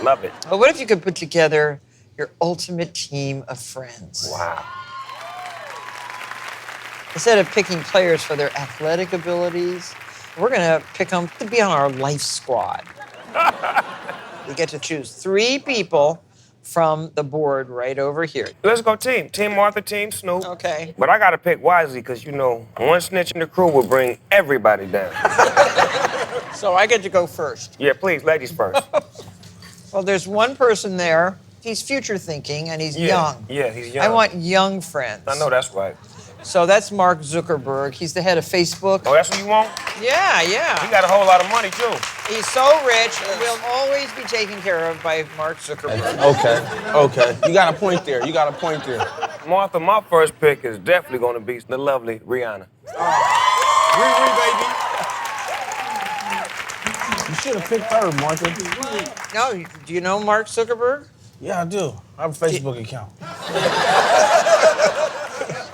Love it. Well, what if you could put together your ultimate team of friends? Wow. Instead of picking players for their athletic abilities, we're gonna pick them to be on our life squad. We get to choose 3 people from the board right over here. Let's go team. Team Martha, Team Snoop. Okay. But I gotta pick wisely, because, you know, one snitch in the crew will bring everybody down. So I get to go first. Yeah, please, ladies first. Well, there's one person there. He's future thinking and he's young. Yeah, he's young. I want young friends. I know that's right. So that's Mark Zuckerberg. He's the head of Facebook. Oh, that's what you want? Yeah. He got a whole lot of money, too. He's so rich, and will always be taken care of by Mark Zuckerberg. Okay. You got a point there. Martha, my first pick is definitely gonna be the lovely Rihanna. Baby. You should have picked her, Martha. No, do you know Mark Zuckerberg? Yeah, I do. I have a Facebook account.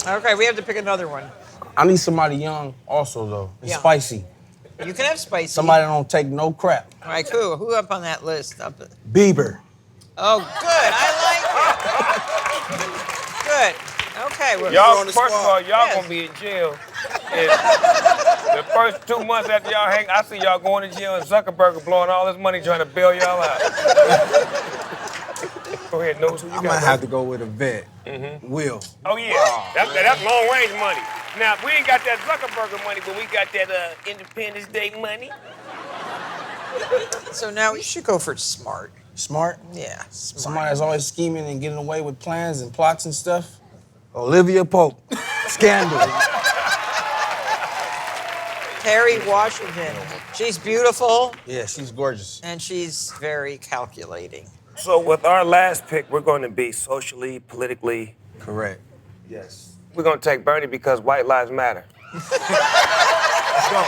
Okay, we have to pick another one. I need somebody young also, though. And Yeah. spicy. You can have spicy. Somebody that don't take no crap. Like who? Who up on that list? Bieber. Oh, good. I like it. Good. Okay. Y'all, first of all, y'all gonna be in jail. And the first 2 months after y'all hang, I see y'all going to jail and Zuckerberg blowing all his money trying to bail y'all out. Go ahead, Nose. Who you I got? might have to go with a vet. Will. Oh, yeah. That's long range money. Now, we ain't got that Zuckerberg money, but we got that Independence Day money. So now we should go for smart. Smart? Yeah, smart. Somebody that's always scheming and getting away with plans and plots and stuff. Olivia Pope. Scandal. Terry Washington. She's beautiful Yeah, she's gorgeous. and she's very calculating. So with our last pick, we're going to be socially, politically. Correct. Yes. We're going to take Bernie because white lives matter. Let's go.